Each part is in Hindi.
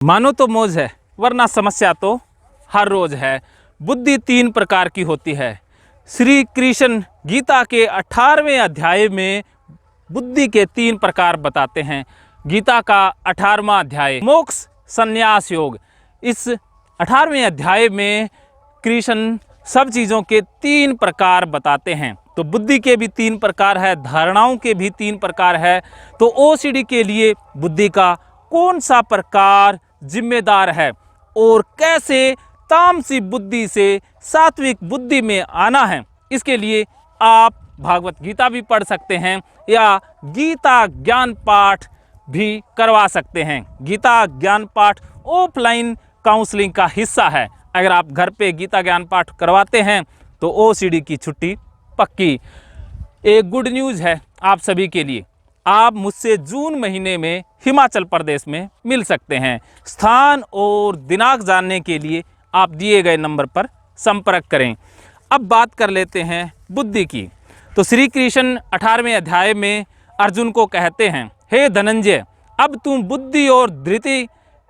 मानो तो मौज है वरना समस्या तो हर रोज है। बुद्धि तीन प्रकार की होती है। श्री कृष्ण गीता के 18वें अध्याय में बुद्धि के तीन प्रकार बताते हैं। गीता का 18वां अध्याय मोक्ष संन्यास योग। इस 18वें अध्याय में कृष्ण सब चीज़ों के तीन प्रकार बताते हैं। तो बुद्धि के भी तीन प्रकार है, धारणाओं के भी तीन प्रकार है। तो ओसीडी के लिए बुद्धि का कौन सा प्रकार जिम्मेदार है और कैसे तामसी बुद्धि से सात्विक बुद्धि में आना है, इसके लिए आप भागवत गीता भी पढ़ सकते हैं या गीता ज्ञान पाठ भी करवा सकते हैं। गीता ज्ञान पाठ ऑफलाइन काउंसलिंग का हिस्सा है। अगर आप घर पे गीता ज्ञान पाठ करवाते हैं तो ओसीडी की छुट्टी पक्की। एक गुड न्यूज़ है आप सभी के लिए, आप मुझसे जून महीने में हिमाचल प्रदेश में मिल सकते हैं। स्थान और दिनांक जानने के लिए आप दिए गए नंबर पर संपर्क करें। अब बात कर लेते हैं बुद्धि की। तो श्री कृष्ण 18वें अध्याय में अर्जुन को कहते हैं, हे धनंजय, अब तुम बुद्धि और धृति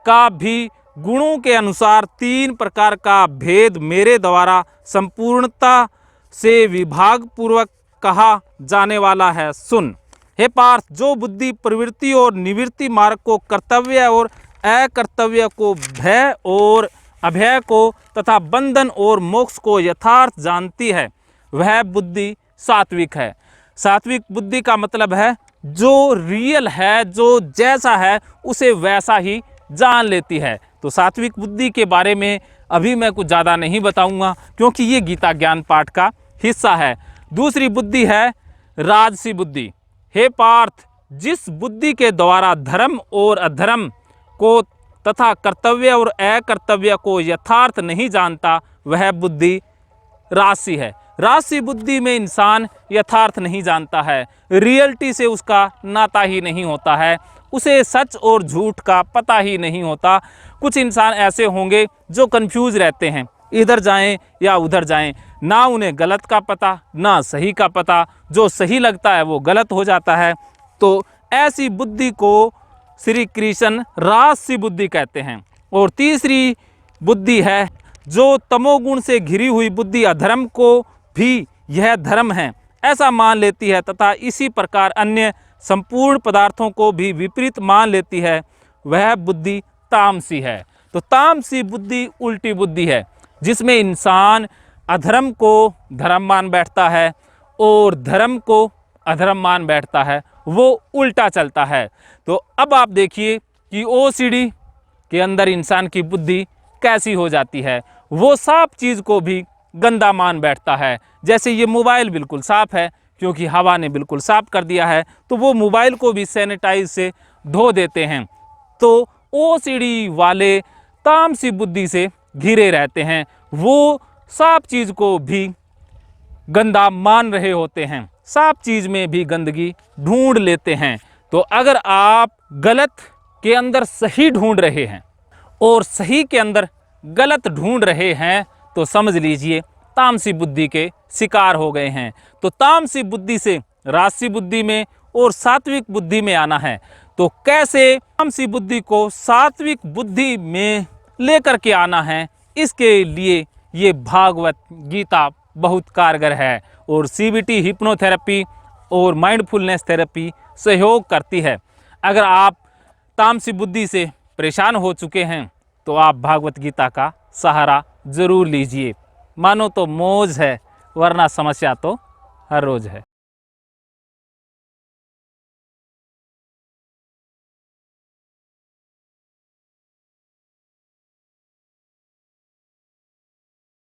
का भी गुणों के अनुसार तीन प्रकार का भेद मेरे द्वारा संपूर्णता से विभाग पूर्वक कहा जाने वाला है, सुन। हे पार्थ, जो बुद्धि प्रवृत्ति और निवृत्ति मार्ग को, कर्तव्य और अकर्तव्य को, भय और अभय को तथा बंधन और मोक्ष को यथार्थ जानती है, वह बुद्धि सात्विक है। सात्विक बुद्धि का मतलब है जो रियल है, जो जैसा है उसे वैसा ही जान लेती है। तो सात्विक बुद्धि के बारे में अभी मैं कुछ ज़्यादा नहीं बताऊंगा क्योंकि ये गीता ज्ञान पाठ का हिस्सा है। दूसरी बुद्धि है राजसी बुद्धि। हे पार्थ, जिस बुद्धि के द्वारा धर्म और अधर्म को तथा कर्तव्य और अकर्तव्य को यथार्थ नहीं जानता, वह बुद्धि राजसी है। राजसी बुद्धि में इंसान यथार्थ नहीं जानता है, रियलिटी से उसका नाता ही नहीं होता है, उसे सच और झूठ का पता ही नहीं होता। कुछ इंसान ऐसे होंगे जो कंफ्यूज रहते हैं, इधर जाएं या उधर जाएं, ना उन्हें गलत का पता ना सही का पता, जो सही लगता है वो गलत हो जाता है। तो ऐसी बुद्धि को श्री कृष्ण राजसी बुद्धि कहते हैं। और तीसरी बुद्धि है जो तमोगुण से घिरी हुई बुद्धि, अधर्म को भी यह धर्म है ऐसा मान लेती है तथा इसी प्रकार अन्य संपूर्ण पदार्थों को भी विपरीत मान लेती है, वह बुद्धि तामसी है। तो तामसी बुद्धि उल्टी बुद्धि है जिसमें इंसान अधर्म को धर्म मान बैठता है और धर्म को अधर्म मान बैठता है, वो उल्टा चलता है। तो अब आप देखिए कि ओसीडी के अंदर इंसान की बुद्धि कैसी हो जाती है। वो साफ चीज़ को भी गंदा मान बैठता है। जैसे ये मोबाइल बिल्कुल साफ़ है क्योंकि हवा ने बिल्कुल साफ कर दिया है, तो वो मोबाइल को भी सैनिटाइज से धो देते हैं। तो ओसीडी वाले तामसी बुद्धि से घिरे रहते हैं, वो साफ चीज़ को भी गंदा मान रहे होते हैं, साफ चीज़ में भी गंदगी ढूंढ लेते हैं। तो अगर आप गलत के अंदर सही ढूंढ रहे हैं और सही के अंदर गलत ढूंढ रहे हैं तो समझ लीजिए तामसी बुद्धि के शिकार हो गए हैं। तो तामसी बुद्धि से राजसी बुद्धि में और सात्विक बुद्धि में आना है। तो कैसे तामसी बुद्धि को सात्विक बुद्धि में लेकर के आना है, इसके लिए ये भागवत गीता बहुत कारगर है। और सीबीटी हिप्नोथेरेपी और माइंडफुलनेस थेरेपी सहयोग करती है। अगर आप तामसी बुद्धि से परेशान हो चुके हैं तो आप भागवत गीता का सहारा ज़रूर लीजिए। मानो तो मौज है वरना समस्या तो हर रोज़ है।